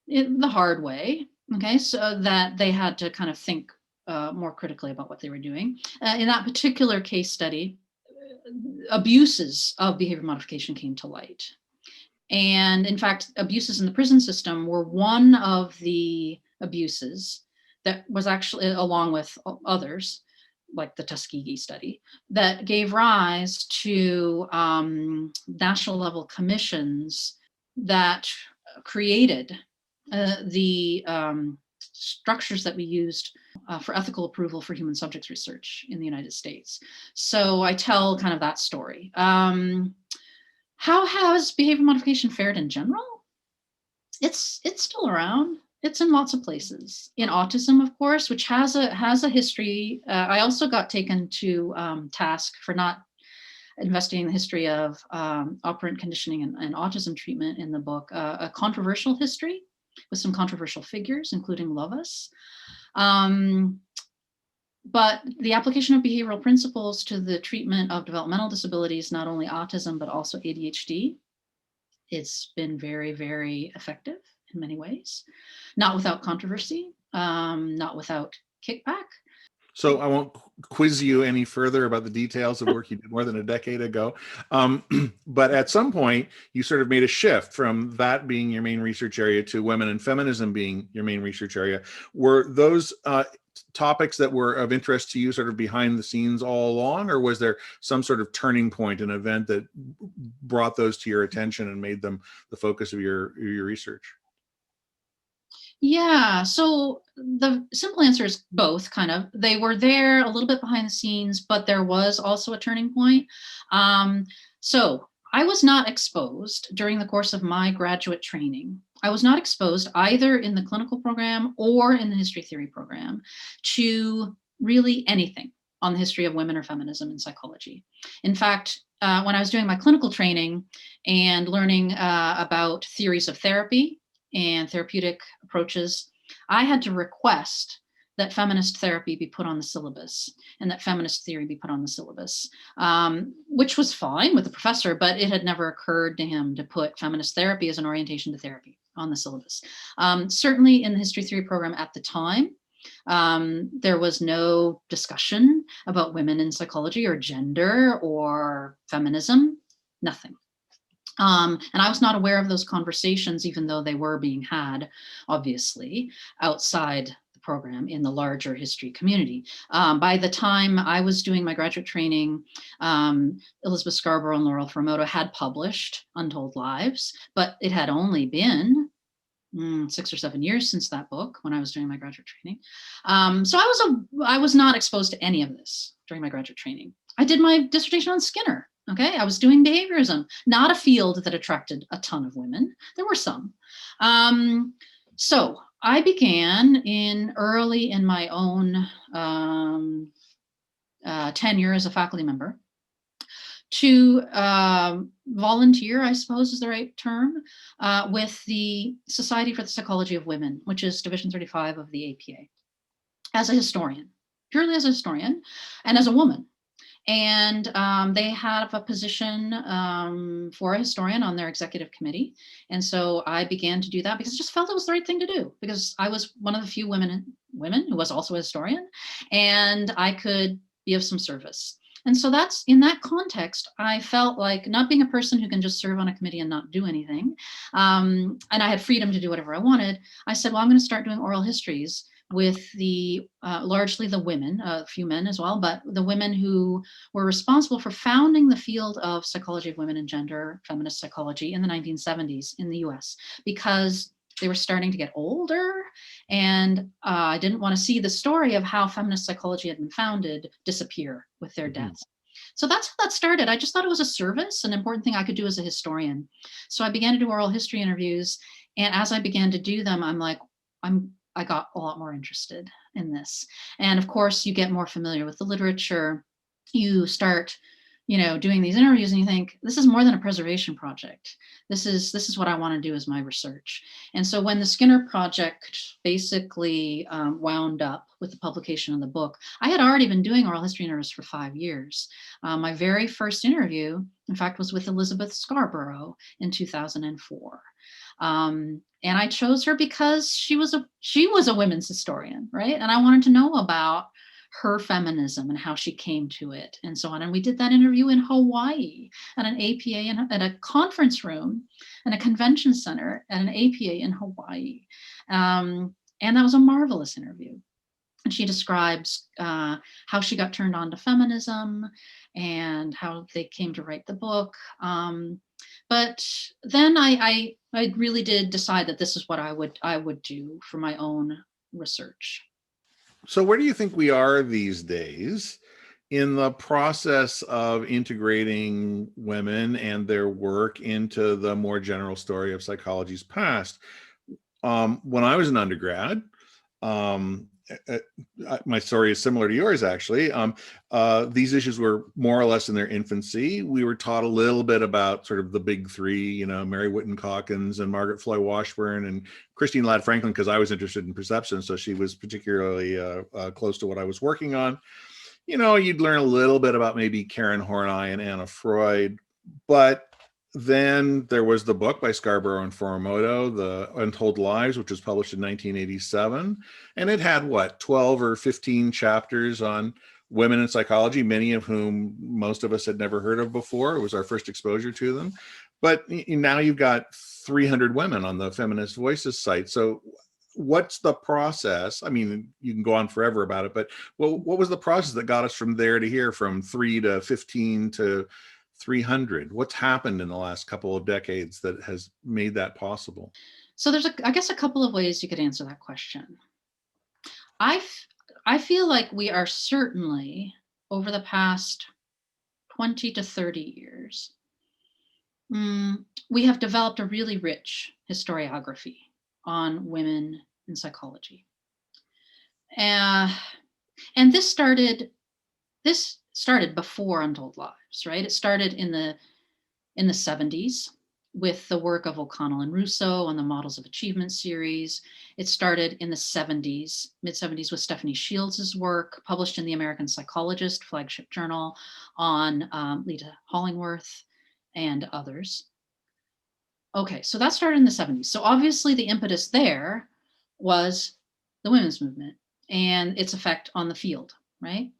the hard way, okay, so that they had to kind of think more critically about what they were doing. In that particular case study, abuses of behavior modification came to light. And in fact, abuses in the prison system were one of the abuses that was actually, along with others, like the Tuskegee study, that gave rise to national level commissions that created the structures that we used for ethical approval for human subjects research in the United States. So I tell kind of that story. How has behavior modification fared in general? It's still around. It's in lots of places. In autism, of course, which has a history. I also got taken to task for not investigating the history of operant conditioning and autism treatment in the book, a controversial history with some controversial figures, including Lovas. But the application of behavioral principles to the treatment of developmental disabilities, not only autism, but also ADHD, it's been very, very effective in many ways, not without controversy, not without kickback. So I won't quiz you any further about the details of work you did more than a decade ago. But at some point, you sort of made a shift from that being your main research area to women and feminism being your main research area. Were those topics that were of interest to you sort of behind the scenes all along, or was there some sort of turning point, an event that brought those to your attention and made them the focus of your research? Yeah, so the simple answer is both, kind of. They were there a little bit behind the scenes, but there was also a turning point. So I was not exposed during the course of my graduate training. I was not exposed either in the clinical program or in the history theory program to really anything on the history of women or feminism in psychology. In fact, when I was doing my clinical training and learning about theories of therapy and therapeutic approaches, I had to request that feminist therapy be put on the syllabus and that feminist theory be put on the syllabus, which was fine with the professor, but it had never occurred to him to put feminist therapy as an orientation to therapy on the syllabus. Certainly in the history theory program at the time, there was no discussion about women in psychology or gender or feminism, nothing. And I was not aware of those conversations, even though they were being had, obviously, outside the program in the larger history community. By the time I was doing my graduate training, Elizabeth Scarborough and Laurel Furamoto had published Untold Lives, but it had only been 6 or 7 years since that book when I was doing my graduate training. So I was not exposed to any of this during my graduate training. I did my dissertation on Skinner. Okay, I was doing behaviorism, not a field that attracted a ton of women. There were some. So I began early in my own tenure as a faculty member to volunteer, I suppose is the right term, with the Society for the Psychology of Women, which is Division 35 of the APA, as a historian, purely as a historian and as a woman. And they have a position for a historian on their executive committee. And so I began to do that because I just felt it was the right thing to do, because I was one of the few women who was also a historian, and I could be of some service. And so that's in that context, I felt like, not being a person who can just serve on a committee and not do anything, and I had freedom to do whatever I wanted, I said, well, I'm going to start doing oral histories with the largely the women, a few men as well, but the women who were responsible for founding the field of psychology of women and gender, feminist psychology, in the 1970s in the US, because they were starting to get older, and I didn't want to see the story of how feminist psychology had been founded disappear with their deaths. So that's how that started. I just thought it was a service, an important thing I could do as a historian. So I began to do oral history interviews, and as I began to do them, I'm like, I got a lot more interested in this. And of course, you get more familiar with the literature. You start, doing these interviews, and you think, this is more than a preservation project. This is what I want to do as my research. And so when the Skinner Project basically wound up with the publication of the book, I had already been doing oral history interviews for 5 years. My very first interview, in fact, was with Elizabeth Scarborough in 2004. And I chose her because she was a women's historian, right? And I wanted to know about her feminism and how she came to it and so on. And we did that interview in Hawaii at an APA, at a conference room and a convention center at an APA in Hawaii. And that was a marvelous interview. And she describes how she got turned on to feminism and how they came to write the book. But then I really did decide that this is what I would do for my own research. So where do you think we are these days in the process of integrating women and their work into the more general story of psychology's past? When I was an undergrad, my story is similar to yours, actually. These issues were more or less in their infancy. We were taught a little bit about sort of the big three, Mary Whiton Calkins and Margaret Floy Washburn and Christine Ladd Franklin, because I was interested in perception, so she was particularly close to what I was working on. You'd learn a little bit about maybe Karen Horney and Anna Freud, but then there was the book by Scarborough and Foromoto, The Untold Lives, which was published in 1987. And it had, 12 or 15 chapters on women in psychology, many of whom most of us had never heard of before. It was our first exposure to them. But now you've got 300 women on the Feminist Voices site. So what's the process? I mean, you can go on forever about it, but what was the process that got us from there to here, from 3 to 15 to 300? What's happened in the last couple of decades that has made that possible? So there's, I guess, a couple of ways you could answer that question. I feel like we are certainly, over the past 20 to 30 years, we have developed a really rich historiography on women in psychology. And this started before Untold Lives, right? It started in the 70s with the work of O'Connell and Russo on the Models of Achievement series. It started in the 70s, mid-70s, with Stephanie Shields' work, published in the American Psychologist flagship journal, on Lita Hollingworth and others. Okay, so that started in the 70s. So obviously the impetus there was the women's movement and its effect on the field, right?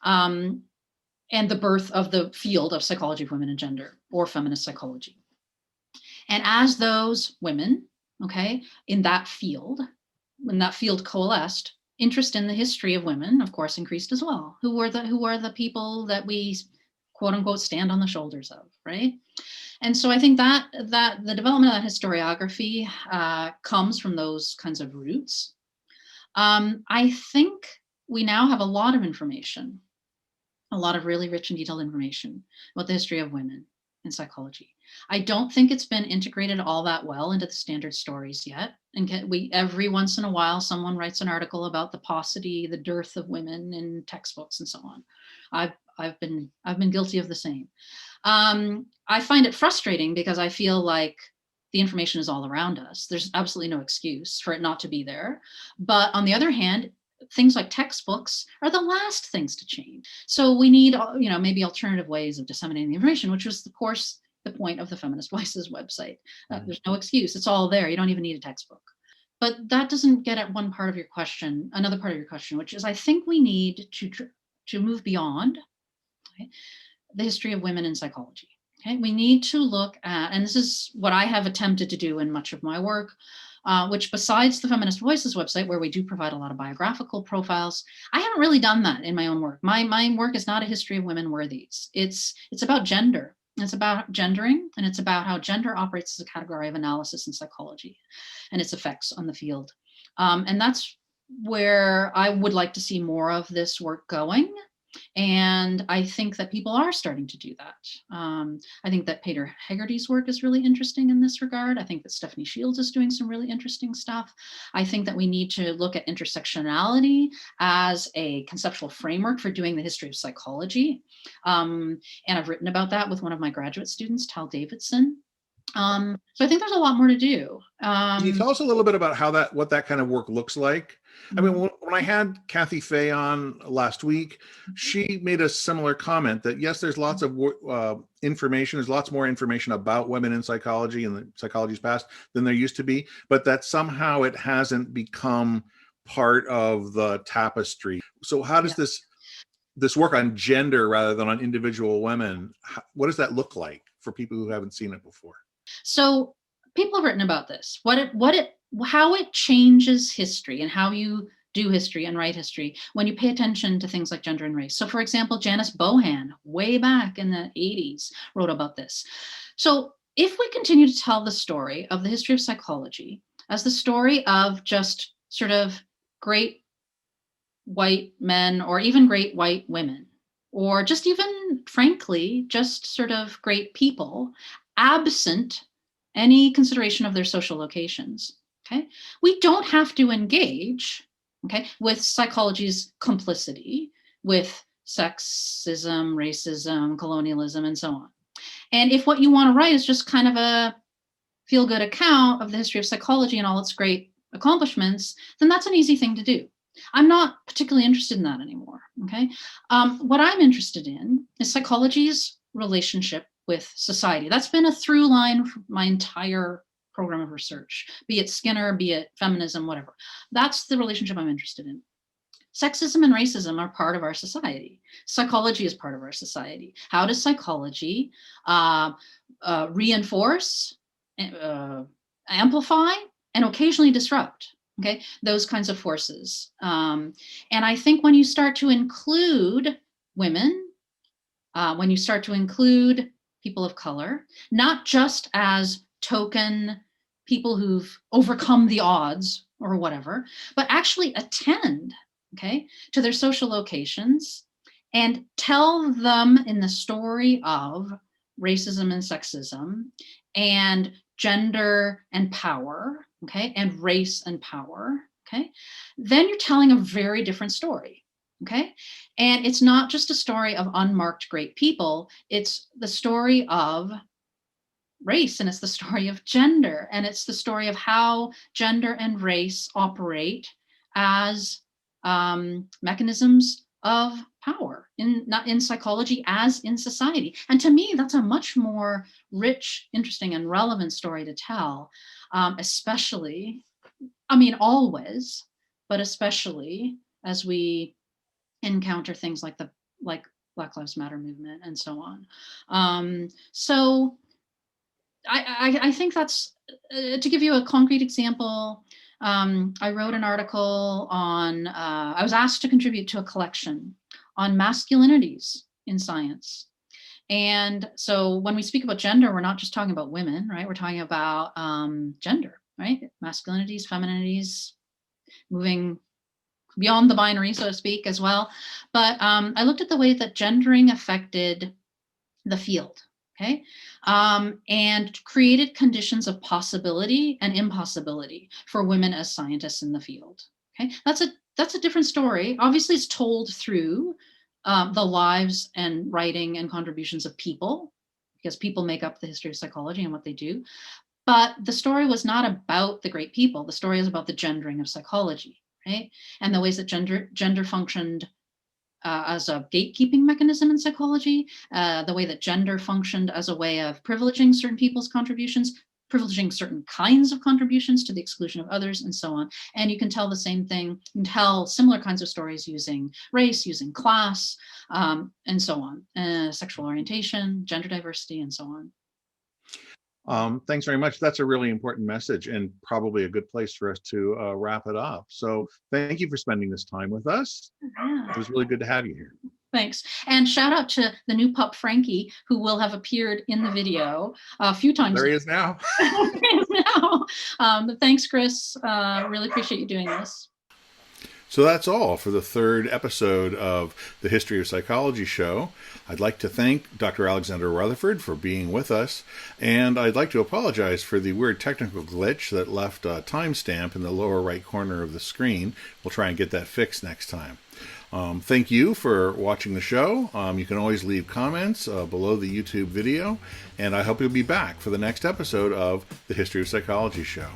And the birth of the field of psychology of women and gender, or feminist psychology. And as those women, okay, in that field, when that field coalesced, interest in the history of women, of course, increased as well. Who are the people that we, quote unquote, stand on the shoulders of, right? And so I think that the development of that historiography comes from those kinds of roots. I think we now have a lot of information, a lot of really rich and detailed information about the history of women in psychology. I don't think it's been integrated all that well into the standard stories yet. And every once in a while, someone writes an article about the paucity, the dearth of women in textbooks and so on. I've been guilty of the same. I find it frustrating because I feel like the information is all around us. There's absolutely no excuse for it not to be there. But on the other hand, things like textbooks are the last things to change. So we need, maybe alternative ways of disseminating the information, which was, of course, the point of the Feminist Voices website. There's no excuse. It's all there. You don't even need a textbook. But that doesn't get at one part of your question, another part of your question, which is I think we need to move beyond the history of women in psychology. Okay, we need to look at, and this is what I have attempted to do in much of my work, which besides the Feminist Voices website, where we do provide a lot of biographical profiles, I haven't really done that in my own work. My work is not a history of women worthies. It's about gender. It's about gendering, and it's about how gender operates as a category of analysis in psychology and its effects on the field. And that's where I would like to see more of this work going. And I think that people are starting to do that. I think that Peter Hegarty's work is really interesting in this regard. I think that Stephanie Shields is doing some really interesting stuff. I think that we need to look at intersectionality as a conceptual framework for doing the history of psychology. And I've written about that with one of my graduate students, Tal Davidson. So I think there's a lot more to do. Can you tell us a little bit about what that kind of work looks like? I mean, when I had Kathy Fay on last week, she made a similar comment that yes, there's lots of information. There's lots more information about women in psychology and the psychology's past than there used to be, but that somehow it hasn't become part of the tapestry. So how does this work on gender rather than on individual women? What does that look like for people who haven't seen it before? So people have written about this, how it changes history and how you do history and write history when you pay attention to things like gender and race. So for example, Janice Bohan, way back in the 80s, wrote about this. So if we continue to tell the story of the history of psychology as the story of just sort of great white men or even great white women, or just even, frankly, just sort of great people, absent any consideration of their social locations. Okay, we don't have to engage, with psychology's complicity with sexism, racism, colonialism, and so on. And if what you want to write is just kind of a feel-good account of the history of psychology and all its great accomplishments, then that's an easy thing to do. I'm not particularly interested in that anymore. Okay, what I'm interested in is psychology's relationship with society. That's been a through line for my entire program of research, be it Skinner, be it feminism, whatever. That's the relationship I'm interested in. Sexism and racism are part of our society. Psychology is part of our society. How does psychology reinforce, amplify, and occasionally disrupt those kinds of forces? And I think when you start to include women, when you start to include people of color, not just as token people who've overcome the odds or whatever, but actually attend, to their social locations and tell them in the story of racism and sexism and gender and power, and race and power, then you're telling a very different story. And it's not just a story of unmarked great people, it's the story of race, and it's the story of gender, and it's the story of how gender and race operate as mechanisms of power not in psychology as in society. And to me, that's a much more rich, interesting, and relevant story to tell, especially, always, but especially as we encounter things like Black Lives Matter movement and so on. So I think that's, to give you a concrete example, I wrote an article on, I was asked to contribute to a collection on masculinities in science. And so when we speak about gender, we're not just talking about women, right? We're talking about gender, right? Masculinities, femininities, moving beyond the binary, so to speak, as well. But I looked at the way that gendering affected the field, and created conditions of possibility and impossibility for women as scientists in the field. That's a different story. Obviously, it's told through the lives and writing and contributions of people, because people make up the history of psychology and what they do. But the story was not about the great people. The story is about the gendering of psychology, right? And the ways that gender functioned as a gatekeeping mechanism in psychology, the way that gender functioned as a way of privileging certain people's contributions, privileging certain kinds of contributions to the exclusion of others, and so on. And you can tell the same thing, you can tell similar kinds of stories using race, using class, and so on, sexual orientation, gender diversity, and so on. Thanks very much. That's a really important message and probably a good place for us to wrap it up. So thank you for spending this time with us. Yeah. It was really good to have you here. Thanks. And shout out to the new pup, Frankie, who will have appeared in the video a few times. There he is now. But thanks, Chris. Really appreciate you doing this. So that's all for the third episode of the History of Psychology show. I'd like to thank Dr. Alexandra Rutherford for being with us, and I'd like to apologize for the weird technical glitch that left a timestamp in the lower right corner of the screen. We'll try and get that fixed next time. Thank you for watching the show. You can always leave comments below the YouTube video, and I hope you'll be back for the next episode of the History of Psychology show.